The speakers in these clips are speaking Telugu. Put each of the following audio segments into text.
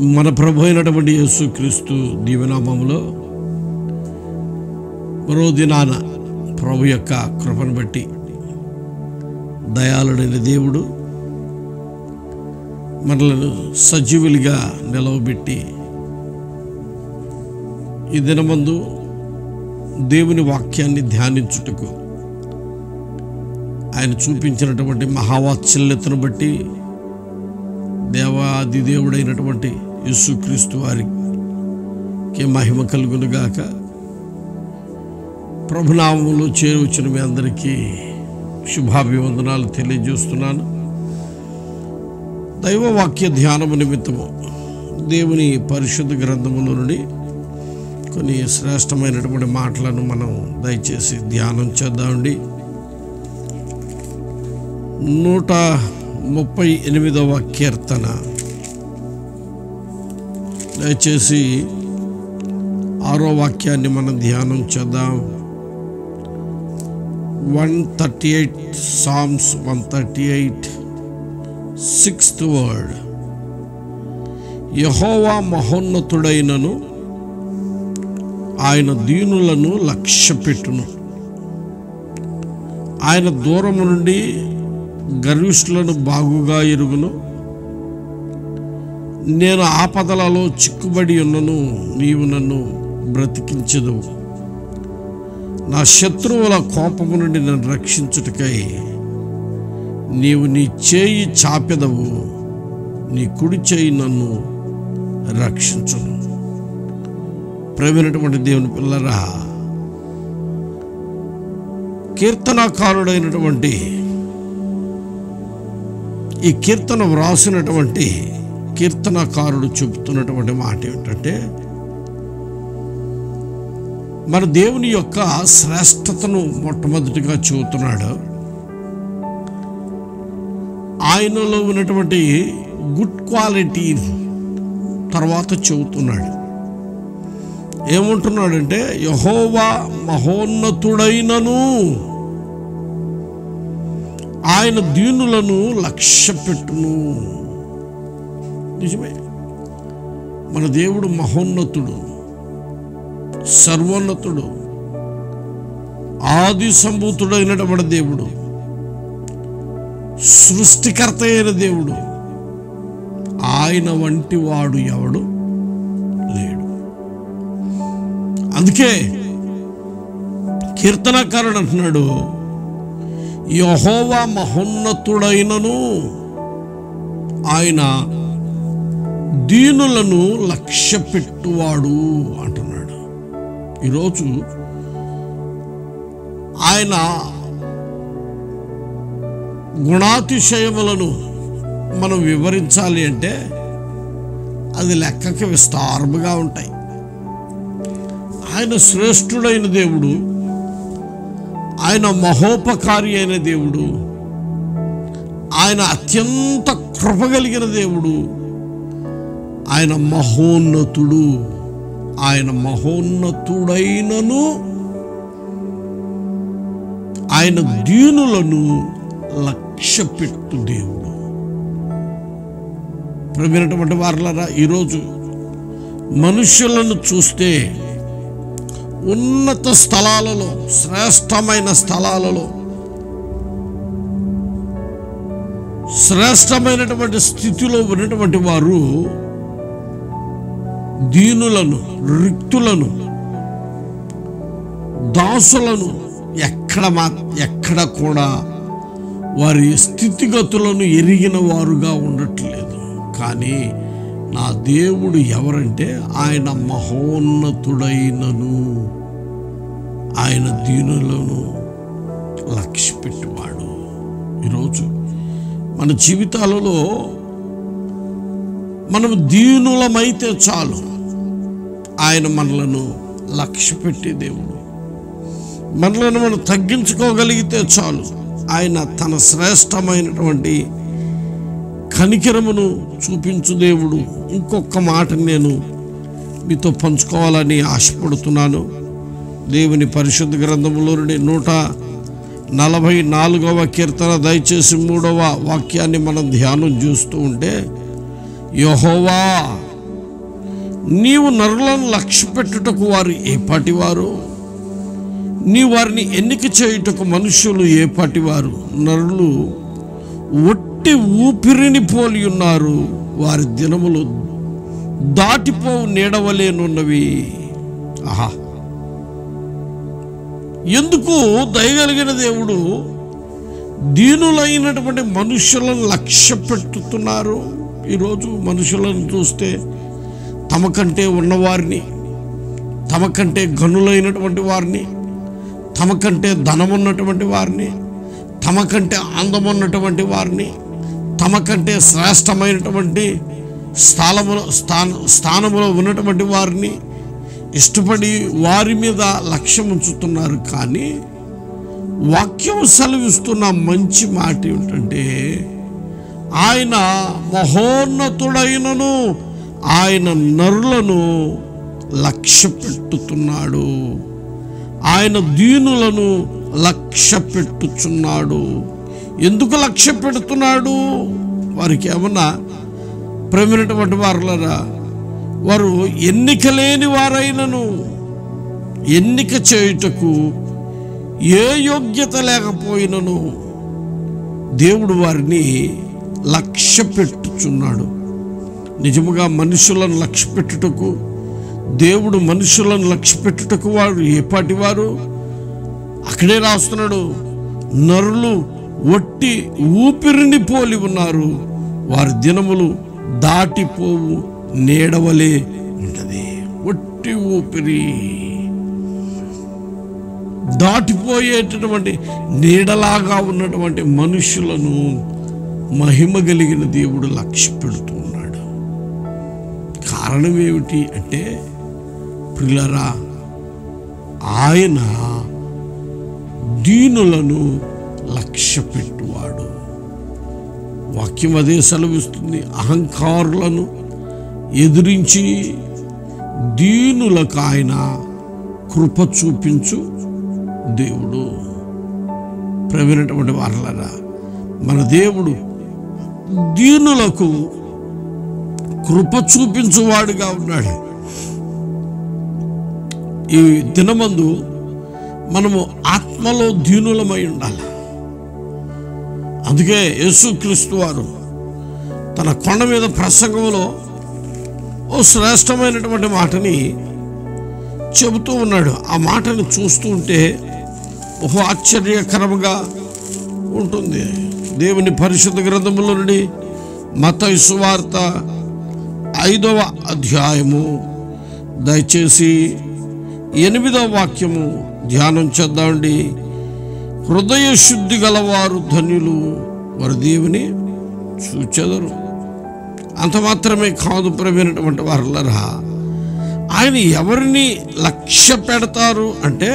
మన ప్రభు అయినటువంటి యేసుక్రీస్తు దీవెనామములో మరో దినాన ప్రభు యొక్క కృపను బట్టి దయాళుడైన దేవుడు మనలను సజీవులుగా నిలవబెట్టి ఈ దినమందు దేవుని వాక్యాన్ని ధ్యానించుటకు ఆయన చూపించినటువంటి మహావాత్సల్యతను బట్టి దేవాది దేవుడైనటువంటి యేసుక్రీస్తు వారికి మహిమ కలుగునుగాక. ప్రభునామములో చేరువచ్చిన మీ అందరికీ శుభాభివందనాలు తెలియజేస్తున్నాను. దైవవాక్య ధ్యానము నిమిత్తము దేవుని పరిశుద్ధ గ్రంథములో నుండి కొన్ని శ్రేష్టమైనటువంటి మాటలను మనం దయచేసి ధ్యానం చేద్దామండి. 138వ కీర్తన, దయచేసి 6వ వాక్యాన్ని మనం ధ్యానం చేద్దాం. 138 Psalms 138 6th word. యెహోవా మహోన్నతుడైనను ఆయన దీనులను లక్ష్యపెట్టును. ఆయన దూరము నుండి గర్విష్ఠులను బాగుగా ఎరుగును. నేను ఆపదలలో చిక్కుబడి ఉన్నను, నీవు నన్ను బ్రతికించదువు. నా శత్రువుల కోపము నుండి నన్ను రక్షించుటకై నీవు నీ చేయి చాపెదవు, నీ కుడి చేయి నన్ను రక్షించును. ప్రేమైనటువంటి దేవుని పిల్లరా, కీర్తనాకారుడైనటువంటి ఈ కీర్తన వ్రాసినటువంటి కీర్తనకారుడు చెబుతున్నటువంటి మాట ఏమిటంటే, మన దేవుని యొక్క శ్రేష్టతను మొట్టమొదటిగా చెబుతున్నాడు. ఆయనలో ఉన్నటువంటి గుడ్ క్వాలిటీ తర్వాత చెబుతున్నాడు. ఏమంటున్నాడంటే, యెహోవా మహోన్నతుడైనను ఆయన దీనులను లక్ష్యపెట్టును. నిజమే, మన దేవుడు మహోన్నతుడు, సర్వోన్నతుడు, ఆది సంభూతుడైనటువంటి దేవుడు, సృష్టికర్త అయిన దేవుడు. ఆయన వంటి వాడు ఎవడు లేడు. అందుకే కీర్తనకారుడు అంటున్నాడు, యెహోవా మహోన్నతుడైనను ఆయన దీనులను లక్ష్యపెట్టువాడు అంటున్నాడు. ఈరోజు ఆయన గుణాతిశయములను మనం వివరించాలి అంటే అది లెక్కకి విస్తారముగా ఉంటాయి. ఆయన శ్రేష్ఠుడైన దేవుడు, ఆయన మహోపకారి అయిన దేవుడు, ఆయన అత్యంత కృపగలిగిన దేవుడు, ఆయన మహోన్నతుడు. ఆయన మహోన్నతుడైనను ఆయన దీనులను లక్ష్యపెట్టు దేవుడు. ప్రియమైనటువంటి వారలారా, ఈరోజు మనుష్యులను చూస్తే ఉన్నత స్థలాలలో, శ్రేష్టమైన స్థలాలలో, శ్రేష్టమైనటువంటి స్థితిలో ఉన్నటువంటి వారు దీనులను, రిక్తులను, దాసులను ఎక్కడ కూడా వారి స్థితిగతులను ఎరిగిన వారుగా ఉండట్లేదు. కానీ నా దేవుడు ఎవరంటే ఆయన మహోన్నతుడైనను ఆయన దీనులను లక్ష్యపెట్టువాడు. ఈరోజు మన జీవితాలలో మనం దీనులమైతే చాలు, ఆయన మనలను లక్ష్యపెట్టే దేవుడు. మనలను మనం తగ్గించుకోగలిగితే చాలు, ఆయన తన శ్రేష్టమైనటువంటి కనికరమును చూపించు దేవుడు. ఇంకొక మాట నేను మీతో పంచుకోవాలని ఆశపడుతున్నాను. దేవుని పరిశుద్ధ గ్రంథములో నుండి 144వ కీర్తన దయచేసి 3వ వాక్యాన్ని మనం ధ్యానం చేస్తూ ఉంటే, యెహోవా నీవు నరులను లక్ష్య పెట్టుటకు వారు ఏపాటి వారు? నీ వారిని ఎన్నిక చేయుటకు మనుషులు ఏపాటి వారు? నరులు ఒట్టి ఊపిరిని పోలి ఉన్నారు, వారి దినములు దాటిపోవు నీడవలేనున్నవి. ఆహా! ఎందుకు దయగలిగిన దేవుడు దీనులైనటువంటి మనుషులను లక్ష్య పెట్టుతున్నారు? ఈరోజు మనుషులను చూస్తే తమకంటే ఉన్నవారిని, తమకంటే గనులైనటువంటి వారిని, తమకంటే ధనమున్నటువంటి వారిని, తమకంటే అందమున్నటువంటి వారిని, తమకంటే శ్రేష్టమైనటువంటి స్థానములో ఉన్నటువంటి వారిని ఇష్టపడి వారి మీద లక్ష్యం ఉంచుతున్నారు. కానీ వాక్యం సెలవిస్తున్న మంచి మాట ఏమిటంటే, ఆయన మహోన్నతుడైనను ఆయన నరులను లక్ష్య పెట్టుతున్నాడు. ఆయన దీనులను లక్ష్య పెట్టుచున్నాడు. ఎందుకు లక్ష్య పెడుతున్నాడు? వారికి ఏమన్నా ప్రేమైనటువంటి వారులరా, వారు ఎన్నిక లేని వారైనను ఎన్నిక చేయుటకు ఏ యోగ్యత లేకపోయినను దేవుడు వారిని లక్ష్య పెట్టుచున్నాడు. నిజముగా మనుషులను లక్ష్య పెట్టుటకు, దేవుడు మనుషులను లక్ష్య పెట్టుటకు వారు ఏపాటి వారు? అక్కడే రాస్తున్నాడు, నరులు ఒట్టి ఊపిరిని పోలి ఉన్నారు, వారి దినములు దాటిపోవు నీడవలే ఉంటుంది. ఒట్టి ఊపిరి దాటిపోయేటటువంటి నీడలాగా ఉన్నటువంటి మనుషులను మహిమ కలిగిన దేవుడు లక్ష్య పెడుతూ ఉన్నాడు. కారణం ఏమిటి అంటే, ప్రియులారా, ఆయన దీనులను లక్ష్య పెట్టువాడు. వాక్యం అదే సెలవిస్తుంది. అహంకారులను ఎదిరించి దీనులకు ఆయన కృప చూపించు దేవుడు. ప్రవీణటువంటి వారలారా, మన దేవుడు దీనులకు కృప చూపించువాడుగా ఉన్నాడు. ఈ దినమందు మనము ఆత్మలో దీనులమై ఉండాలి. అందుకే యేసుక్రీస్తు వారు తన కొండ మీద ప్రసంగంలో ఓ శ్రేష్టమైనటువంటి మాటని చెబుతూ ఉన్నాడు. ఆ మాటని చూస్తూ ఉంటే బహు ఆశ్చర్యకరంగా ఉంటుంది. దేవుని పరిశుద్ధ గ్రంథములో నుండి మత్తయి సువార్త 5వ అధ్యాయము, దయచేసి 8వ వాక్యము ధ్యానం చేద్దామండి. హృదయ శుద్ధి గలవారు ధన్యులు, వారు దేవుని చూచెదరు. అంత మాత్రమే కాదు ప్రియమైనటువంటి వారలారా, ఆయన ఎవరిని లక్ష్య పెడతారు అంటే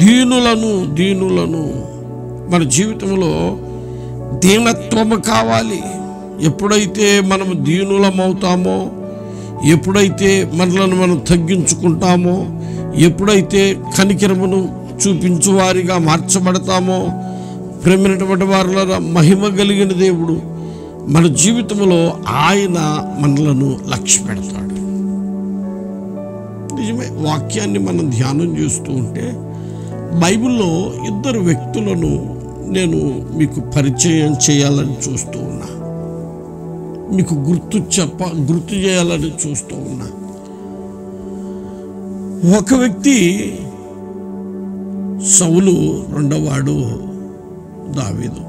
దీనులను. మన జీవితంలో దీనత్వము కావాలి. ఎప్పుడైతే మనము దీనులమవుతామో, ఎప్పుడైతే మనలను మనం తగ్గించుకుంటామో, ఎప్పుడైతే కనికరమును చూపించువారిగా మార్చబడతామో, ప్రేమైనటువంటి వారులారా, మహిమ కలిగిన దేవుడు మన జీవితంలో ఆయన మనలను లక్ష్య పెడతాడు. నిజమే. వాక్యాన్ని మనం ధ్యానం చేస్తూ ఉంటే బైబిల్లో 2 వ్యక్తులను నేను మీకు పరిచయం చేయాలని చూస్తూ ఉన్నా, మీకు గుర్తు చేయాలని చూస్తూ ఉన్నా. ఒక వ్యక్తి సౌలు, రెండవవాడు దావీదు.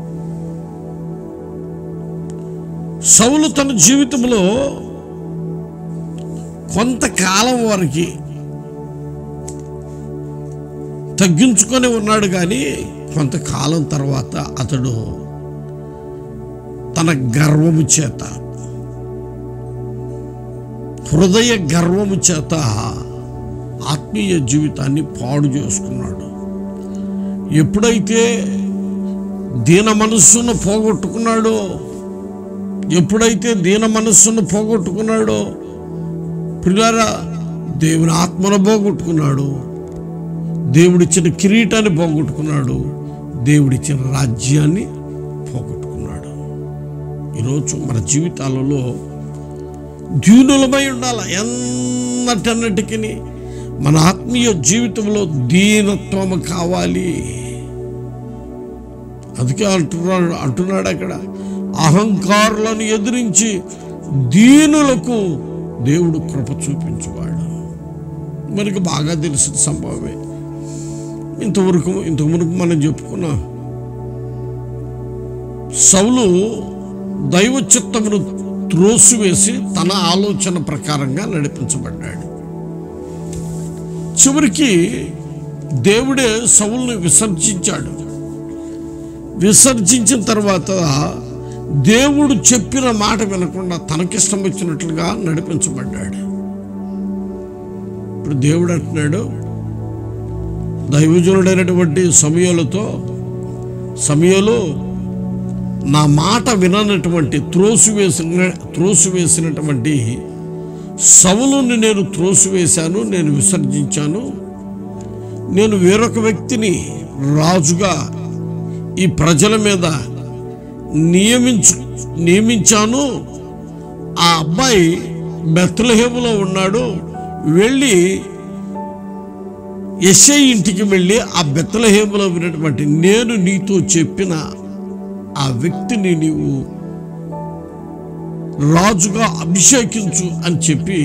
సౌలు తన జీవితంలో కొంతకాలం వరకు తగ్గించుకొని ఉన్నాడు. కానీ కొంతకాలం తర్వాత అతడు తన గర్వము చేత, హృదయ గర్వము చేత ఆత్మీయ జీవితాన్ని పాడు చేసుకున్నాడు. ఎప్పుడైతే దీన మనస్సును పోగొట్టుకున్నాడో, ప్రియులారా, దేవుని ఆత్మను పోగొట్టుకున్నాడు, దేవుడిచ్చిన కిరీటాన్ని పోగొట్టుకున్నాడు, దేవుడిచ్చిన రాజ్యాన్ని పోగొట్టుకున్నాడు. ఈరోజు మన జీవితాలలో దీనులమై ఉండాలి. ఎన్నటన్నిటికీ మన ఆత్మీయ జీవితంలో దీనత్వం కావాలి. అందుకే అంటున్నాడు అక్కడ, అహంకారులను ఎదిరించి దీనులకు దేవుడు కృప చూపించేవాడు. మనకి బాగా తెలిసిన సంభవమే. ఇంతకు మునుపు మనం చెప్పుకున్నాం. సౌలు దైవ చిత్తమును త్రోసివేసి తన ఆలోచన ప్రకారంగా నడిపించబడ్డాడు. చివరికి దేవుడే సౌలుని విసర్జించాడు. విసర్జించిన తర్వాత దేవుడు చెప్పిన మాట వినకుండా తనకిష్టం వచ్చినట్లుగా నడిపించబడ్డాడు. ఇప్పుడు దేవుడు అంటున్నాడు దైవజనుడైనటువంటి సమూయేలు నా మాట విననటువంటి త్రోసివేసినటువంటి సౌలుని నేను త్రోసివేశాను, నేను విసర్జించాను. నేను వేరొక వ్యక్తిని రాజుగా ఈ ప్రజల మీద నియమించాను. ఆ అబ్బాయి బెత్లెహేములో ఉన్నాడు. వెళ్ళి యెష్షై ఇంటికి వెళ్ళి ఆ బెత్లెహేములో ఉన్నటువంటి నేను నీతో చెప్పిన ఆ వ్యక్తిని నీవు రాజుగా అభిషేకించు అని చెప్పి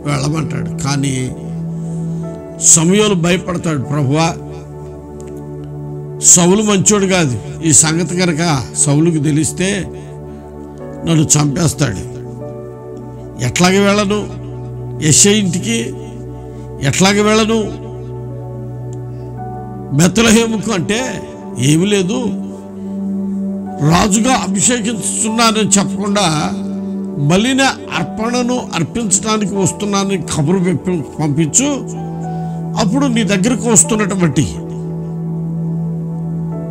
వెళ్ళమంటాడు. కానీ సమూయేలు భయపడతాడు. ప్రభువా, సౌలు మంచోడు కాదు, ఈ సంగతి కనుక సౌలుకి తెలిస్తే నన్ను చంపేస్తాడు. ఎట్లాగే వెళ్ళను యెష్షై ఇంటికి, ఎట్లాగే వెళ్ళను బెత్లెహేముకు అంటే ఏమి లేదు, రాజుగా అభిషేకిస్తున్నానని చెప్పకుండా బలిన అర్పణను అర్పించడానికి వస్తున్నానని కబురు పంపించు. అప్పుడు నీ దగ్గరకు వస్తున్నటువంటి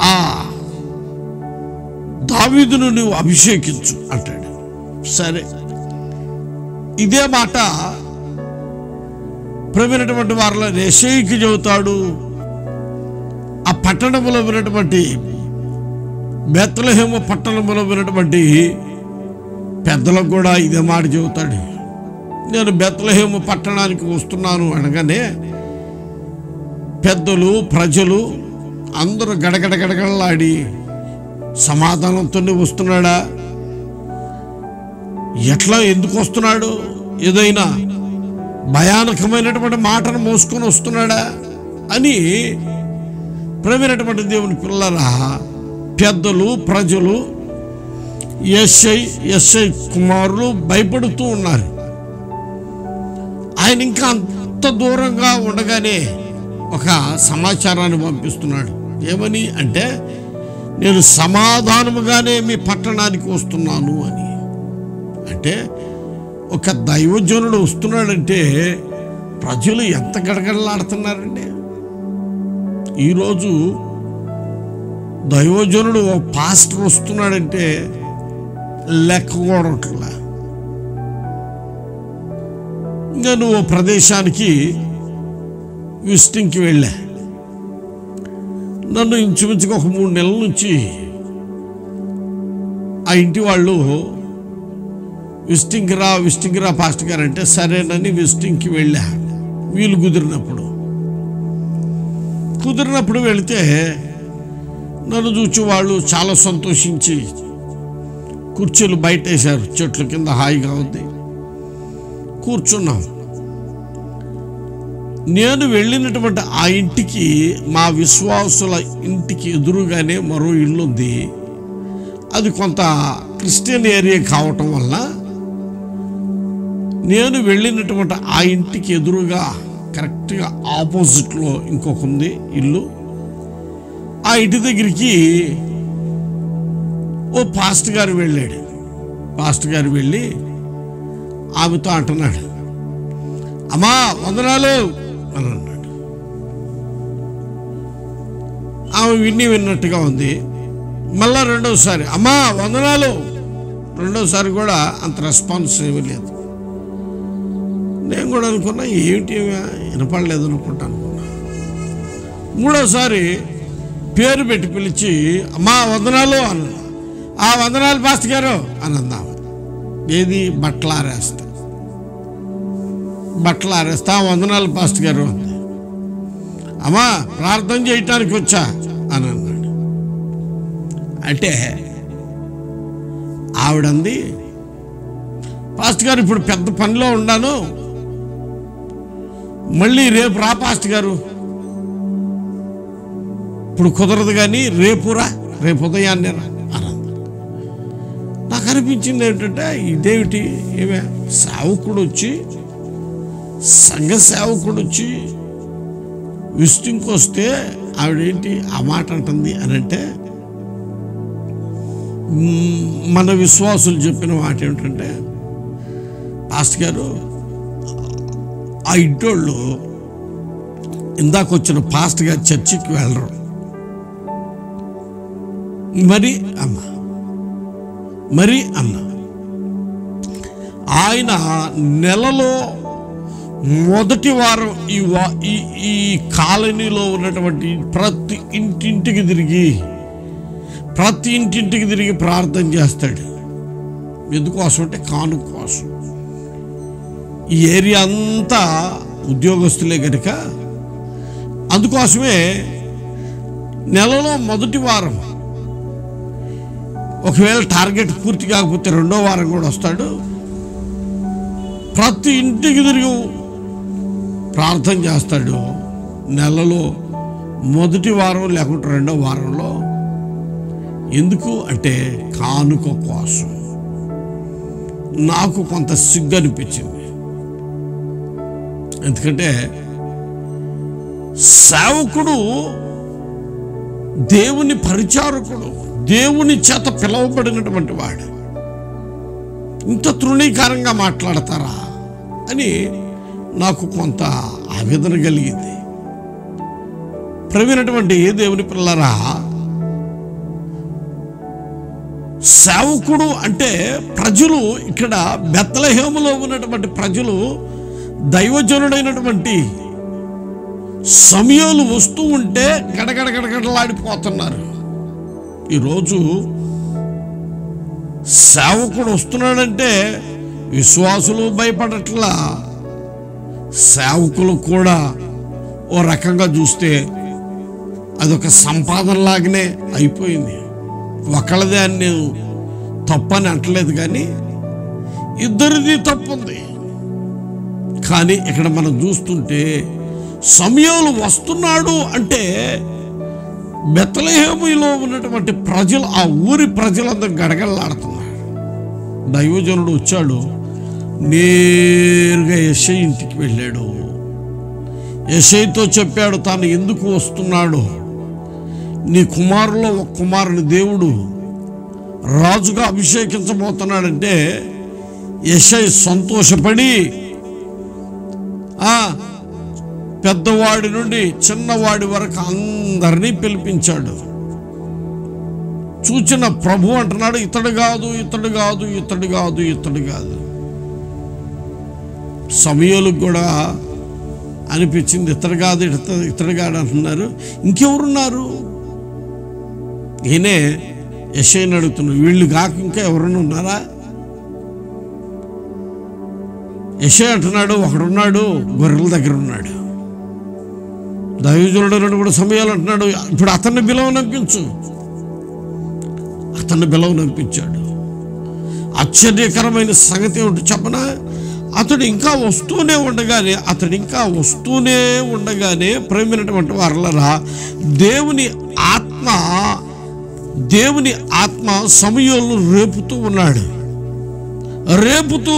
ఆ దావీదును నువ్వు అభిషేకించు అంటాడు. సరే, ఇదే మాట ప్రవీణటువంటి వారిలో యెష్షయికి చెబుతాడు. ఆ పట్టణంలో ఉన్నటువంటి బెత్లెహేము పట్టణంలో ఉన్నటువంటి పెద్దలకు కూడా ఇదే మాట చెబుతాడు. నేను బెత్లెహేము పట్టణానికి వస్తున్నాను అనగానే పెద్దలు ప్రజలు అందరూ గడగడగడగడలాడి సమాధానంతోనే వస్తున్నాడా, ఎట్లా ఎందుకు వస్తున్నాడు, ఏదైనా భయానకమైనటువంటి మాటను మోసుకొని వస్తున్నాడా అని ప్రవీణటువంటి దేవుని పిల్లరా పెద్దలు ప్రజలు యెష్షై కుమారులు భయపడుతూ ఉన్నారు. ఆయన ఇంకా అంత దూరంగా ఉండగానే ఒక సమాచారాన్ని పంపిస్తున్నాడు. ఏమని అంటే, నేను సమాధానముగానే మీ పట్టణానికి వస్తున్నాను అని. అంటే ఒక దైవజనుడు వస్తున్నాడంటే ప్రజలు ఎంత గడగడలాడుతున్నారండి. ఈరోజు దైవజనుడు ఒక పాస్టర్ వస్తున్నాడంటే లెక్క కూడా ఉంటుందా. ఇంకా నువ్వు ప్రదేశానికి విజిటింగ్కి వెళ్ళా. నన్ను ఇంచుమించుగా ఒక 3 నెలల నుంచి ఆ ఇంటి వాళ్ళు విజిటింగ్కి రా పాస్టర్ గారు అంటే సరేనని విజిటింగ్కి వెళ్ళా. వీలు కుదిరినప్పుడు వెళితే నన్ను చూచి వాళ్ళు చాలా సంతోషించి కుర్చీలు బయట వేశారు. చెట్ల కింద హాయిగా ఉంది, కూర్చున్నాం. నేను వెళ్ళినటువంటి ఆ ఇంటికి, మా విశ్వాసుల ఇంటికి ఎదురుగానే మరో ఇల్లు ఉంది. అది కొంత క్రిస్టియన్ ఏరియా కావటం వల్ల నేను వెళ్ళినటువంటి ఆ ఇంటికి ఎదురుగా కరెక్ట్గా ఆపోజిట్లో ఇంకొక ఉంది ఇల్లు. ఆ ఇంటి దగ్గరికి ఓ పాస్టర్ గారు వెళ్ళాడు. పాస్టర్ గారు వెళ్ళి ఆమెతో అంటున్నాడు, అమ్మా వందనాలు అని అన్నాడు. ఆమె విన్నట్టుగా ఉంది. మళ్ళా రెండోసారి అమ్మా వందనాలు, రెండోసారి కూడా అంత రెస్పాన్స్ ఏమీ లేదు. నేను కూడా అనుకున్నా ఏమిటి వినపడలేదు అనుకుంటా. మూడోసారి పేరు పెట్టి పిలిచి అమ్మా వందనాలు అన్న. ఆ వందనాలు పాస్టర్ గారు అని అందాము. ఏది బట్టలు ఆరేస్తా వందనాలు పాస్టర్ గారు అంది. అమ్మా ప్రార్థన చేయటానికి వచ్చా అని అన్నాడు. అంటే ఆవిడంది, పాస్టర్ గారు ఇప్పుడు పెద్ద పనిలో ఉన్నాను, మళ్ళీ రేపు రా పాస్టర్ గారు, ఇప్పుడు కుదరదు కానీ రేపు ఉదయాన్నే రా అని. నాకు అనిపించింది ఏంటంటే, ఇదేమిటి, ఏమే సంఘ సేవకుడు వచ్చి విజిటింగ్కి వస్తే ఆవిడేంటి ఆ మాట అంటుంది అని అంటే, మన విశ్వాసులు చెప్పిన మాట ఏమిటంటే, పాస్టర్ గారు ఆ ఇంటోళ్ళు ఇందాక వచ్చిన పాస్టర్ గారు చర్చికి వెళ్ళరు, మరి అన్న ఆయన నెలలో మొదటి వారం ఈ కాలనీలో ఉన్నటువంటి ప్రతి ఇంటింటికి తిరిగి ప్రార్థన చేస్తాడు. ఎందుకోసం అంటే కాను కోసం. ఈ ఏరియా అంతా ఉద్యోగస్తులే కనుక అందుకోసమే నెలలో మొదటి వారం, ఒకవేళ టార్గెట్ పూర్తి కాకపోతే రెండో వారం కూడా వస్తాడు, ప్రతి ఇంటికి తిరిగి ప్రార్థన చేస్తాడు. నెలలో మొదటి వారం లేకుంటే రెండో వారంలో. ఎందుకు అంటే కానుక కోసం. నాకు కొంత సిగ్గు అనిపించింది, ఎందుకంటే సేవకుడు దేవుని పరిచారకుడు, దేవుని చేత పిలువబడినటువంటి వాడు, ఇంత తృణీకారంగా మాట్లాడతారా అని నాకు కొంత ఆవేదన కలిగింది. ప్రవీణటువంటి దేవుని పిల్లరా, సేవకుడు అంటే ప్రజలు, ఇక్కడ బెత్లెహేములో ఉన్నటువంటి ప్రజలు దైవజనుడైనటువంటి సమూయేలు వస్తూ ఉంటే గడగడగడగడలాడిపోతున్నారు. ఈరోజు సేవకుడు వస్తున్నాడంటే విశ్వాసులు భయపడట్లా, సేవకులు కూడా ఓ రకంగా చూస్తే అదొక సంపాదనలాగానే అయిపోయింది. ఒకళ్ళదే అని నేను తప్పని అంటలేదు, కానీ ఇద్దరిది తప్పు ఉంది. కానీ ఇక్కడ మనం చూస్తుంటే సమూయేలు వస్తున్నాడు అంటే బెత్లెహేములో ఉన్నటువంటి ప్రజలు, ఆ ఊరి ప్రజలందరూ గడగడలాడుతున్నారు. దైవజనుడు వచ్చాడు, నేరుగా యెషయా ఇంటికి వెళ్ళాడు. యెషయాతో చెప్పాడు తాను ఎందుకు వస్తున్నాడు. నీ కుమారులో ఒక కుమారుని దేవుడు రాజుగా అభిషేకించబోతున్నాడంటే యెషయా సంతోషపడి పెద్దవాడి నుండి చిన్నవాడి వరకు అందరినీ పిలిపించాడు. చూచిన ప్రభు అంటున్నాడు, ఇతడు కాదు. సమూయేలుకు కూడా అనిపించింది, ఇతడు కాదు అంటున్నారు. ఇంకెవరున్నారు? ఈయనే యెషయాని అడుగుతున్నాడు, వీళ్ళు కాక ఇంకా ఎవరన్నా ఉన్నారా? యెషయా అంటున్నాడు, ఒకడున్నాడు, గొర్రెల దగ్గర ఉన్నాడు. దైవజనుడు కూడా సమూయేలు అంటున్నాడు, ఇప్పుడు అతన్ని బిలవనంపించాడు. ఆశ్చర్యకరమైన సంగతి ఏమిటి చెప్పనా? అతడు ఇంకా వస్తూనే ఉండగానే ప్రేమైనటువంటి వారలారా, దేవుని ఆత్మ సమూయేలును రేపుతూ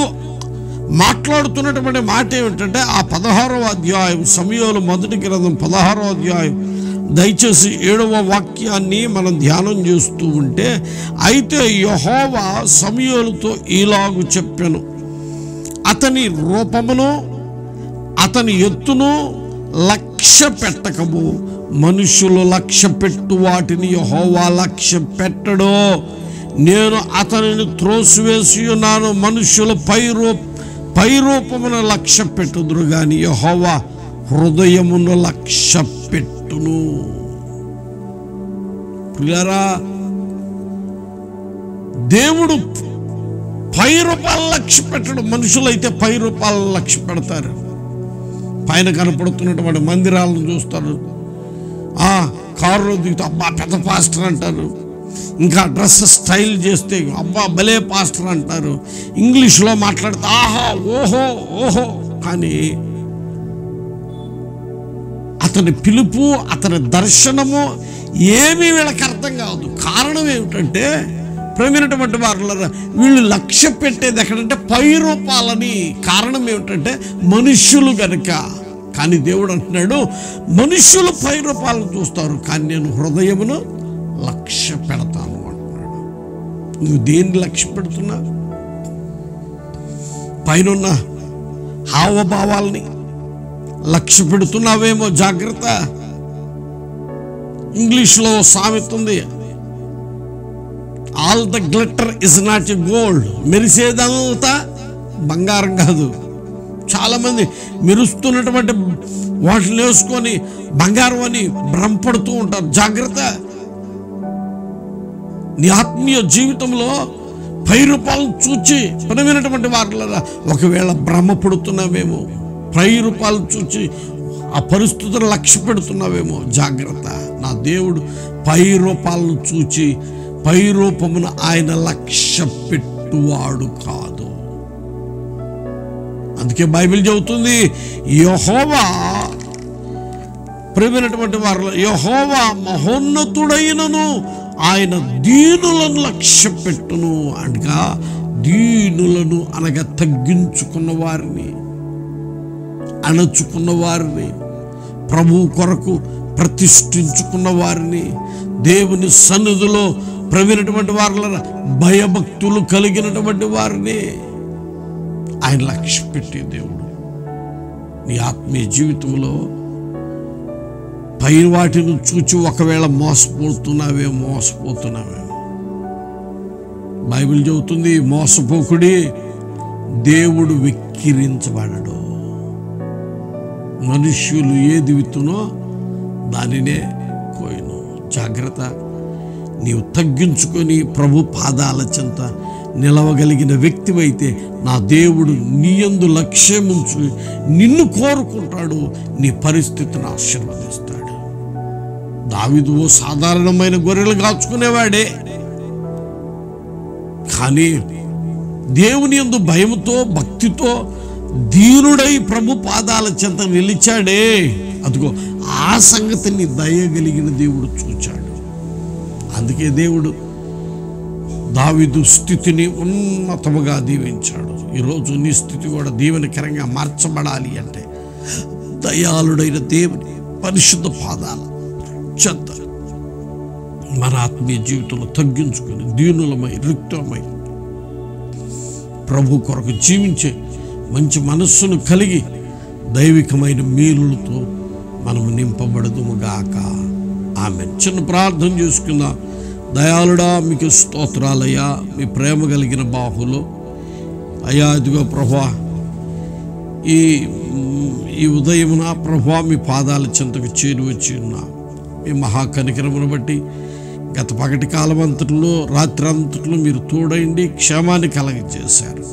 మాట్లాడుతున్నటువంటి మాట ఏమిటంటే, ఆ 16వ అధ్యాయం, సమూయేలు మొదటి గ్రంథం 16వ అధ్యాయం, దయచేసి 7వ వాక్యాన్ని మనం ధ్యానం చేస్తూ ఉంటే, అయితే యెహోవా సమూయేలుతో ఇలాగు చెప్పెను, అతని రూపమును అతని ఎత్తును లక్ష్య పెట్టకము. మనుషులు లక్ష్య పెట్టు వాటిని యెహోవా లక్ష్య పెట్టడు. నేను అతనిని త్రోసివేసి ఉన్నాను. మనుషుల పైరూపమును లక్ష్య పెట్టుదురు గాని యెహోవా హృదయమును లక్ష్య పెట్టును. పిల్లరా, దేవుడు పై రూపాయలు లక్ష్య పెట్టడం. మనుషులైతే పై రూపాయలు లక్ష్య పెడతారు. పైన కనపడుతున్నటువంటి మందిరాలను చూస్తారు, కారులో దిగుతూ అబ్బా పెద్ద పాస్టర్ అంటారు, ఇంకా డ్రెస్ స్టైల్ చేస్తే అబ్బా భలే పాస్టర్ అంటారు, ఇంగ్లీష్లో మాట్లాడితే ఆహా ఓహో ఓహో. కానీ అతని పిలుపు, అతని దర్శనము ఏమీ వీళ్ళకి అర్థం కాదు. కారణం ఏమిటంటే, ప్రేమైనటువంటి వారులారా, వీళ్ళు లక్ష్య పెట్టేది ఎక్కడంటే పై రూపాలని. కారణం ఏమిటంటే మనుష్యులు గనుక. కానీ దేవుడు అంటున్నాడు, మనుష్యులు పై రూపాలను చూస్తారు, కానీ నేను హృదయమును లక్ష్య పెడతాను అంటున్నాడు. నువ్వు దేన్ని లక్ష్య పెడుతున్నా? పైనున్న హావభావాల్ని లక్ష్య పెడుతున్నావేమో, జాగ్రత్త. ఇంగ్లీష్లో సామెత ఉంది, all the glitter is not a gold. మెరిసేదంతా బంగారం కాదు. చాలామంది మెరుస్తున్నటువంటి వాటిని వేసుకొని బంగారం అని భ్రమపడుతూ ఉంటారు. జాగ్రత్త. నీ ఆత్మీయ జీవితంలో పై రూపాలను చూచి పనమైనటువంటి వారులరా ఒకవేళ భ్రమపడుతున్నావేమో, పై రూపాలు చూచి ఆ పరిస్థితులను లక్ష్య పెడుతున్నావేమో, జాగ్రత్త. నా దేవుడు పై రూపాలను చూచి పై రూపమును ఆయన లక్ష్య పెట్టువాడు కాదు. అందుకే బైబిల్ చెబుతుంది, యెహోవా ప్రియమైనటువంటి వారు, యెహోవా మహోన్నతుడైనను ఆయన దీనులను లక్ష్య పెట్టును. అనగా దీనులను అనగా తగ్గించుకున్న వారిని, అణచుకున్న వారిని, ప్రభు కొరకు ప్రతిష్ఠించుకున్న వారిని, దేవుని సన్నిధిలో ప్రవీణటువంటి వారిని, భయభక్తులు కలిగినటువంటి వారిని ఆయన లక్ష్య పెట్టే దేవుడు. నీ ఆత్మీయ జీవితంలో పై వాటిని చూచి ఒకవేళ మోసపోతున్నావేమో, బైబిల్ చెబుతుంది, మోసపోకుడి, దేవుడు వెక్కిరించబడడు. మనుష్యులు ఏది విత్తునో దానినే కోయును. జాగ్రత్త. నీవు తగ్గించుకొని ప్రభు పాదాల చెంత నిలవగలిగిన వ్యక్తివైతే నా దేవుడు నీ యందు లక్ష్యముంచి నిన్ను కోరుకుంటాడు, నీ పరిస్థితిని ఆశీర్వదిస్తాడు. దావీదు సాధారణమైన గొర్రెలు కాచుకునేవాడే, కానీ దేవుని యందు భయముతో భక్తితో దీనుడై ప్రభు పాదాల చెంత నిలిచాడే, అదిగో ఆ సంగతిని దయగలిగిన దేవుడు చూచాడు. అందుకే దేవుడు దావీదు స్థితిని ఉన్నతముగా దీవించాడు. ఈరోజు నీ స్థితి కూడా దీవెనకరంగా మార్చబడాలి అంటే దయాళుడైన దేవుని పరిశుద్ధ పాదాల చెంత మన ఆత్మీయ జీవితంలో తగ్గించుకొని దీనులమై రిక్తమై ప్రభు కొరకు జీవించే మంచి మనస్సును కలిగి దైవికమైన మేలులతో మనము నింపబడదుముగాక. ఆమేన్. చిన్న ప్రార్థన చేసుకుందాం. దయాళుడా, మీకు స్తోత్రాలయ్యా. మీ ప్రేమ కలిగిన బాహులో అయ్యా, ఇదిగో ప్రభా, ఈ ఉదయమున ప్రభా మీ పాదాల చెంతకు చేరి వచ్చి ఉన్నా. మీ మహాకనికరమును బట్టి గత పగటి కాలం అంతట్లో రాత్రి అంతట్లో మీరు తోడైండి క్షేమాన్ని కలగజేశారు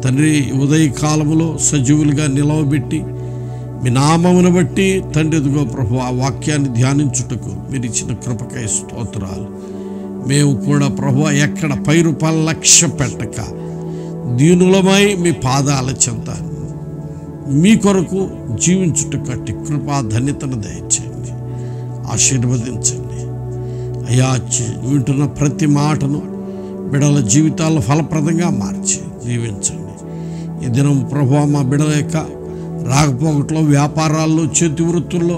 తండ్రి. ఉదయ కాలములో సజీవులుగా నిలవబెట్టి మీ నామమును బట్టి తండ్రి ఇదిగో ప్రభు ఆ వాక్యాన్ని ధ్యానించుటకు మీరు ఇచ్చిన కృపకై స్తోత్రాలు. మేము కూడా ప్రభు ఎక్కడ పై రూపాయల లక్ష్య పెట్టక దీనులమై మీ పాదాల చెంత మీ కొరకు జీవించుటకు అట్టి కృపా ధన్యతను దయచేయండి, ఆశీర్వదించండి అయ్యా. వింటున్న ప్రతి మాటను బిడల జీవితాల్లో ఫలప్రదంగా మార్చి జీవించండి. ఈ దినం ప్రభువా మా బిడల యొక్క రాకపోకట్లో, వ్యాపారాల్లో, చేతి వృత్తుల్లో,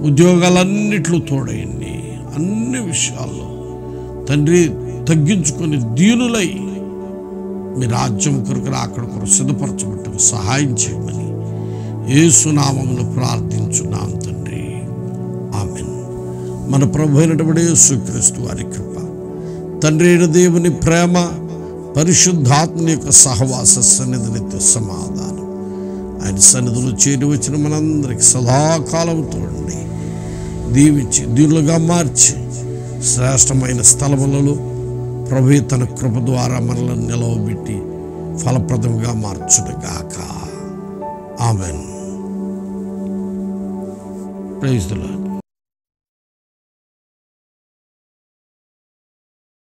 ఉద్యోగాలన్నిట్లో తోడయండి. అన్ని విషయాల్లో తండ్రి తగ్గించుకొని దీనులై మీ రాజ్యం కొరకు అక్కడ కొరకు సిద్ధపరచబట్టకు సహాయం చేయమని యేసు నామమున ప్రార్థించున్నాం తండ్రి. ఆమేన్. మన ప్రభు అయినటువంటి యేసుక్రీస్తు వారి కృప, తండ్రి అయిన దేవుని ప్రేమ, పరిశుద్ధాత్మ యొక్క సహవాస సన్నిధి, నిత్య సమాధానం ఆయన సన్నిధిలో చేరి వచ్చిన మనందరికి సదాకాలంతో దీవించి దీనులుగా మార్చి శ్రేష్టమైన స్థలములలో ప్రభువే తన కృప ద్వారా మనల్ని నిలవబెట్టి ఫలప్రదంగా మార్చునుగాక. ఆమెన్. Praise the lord.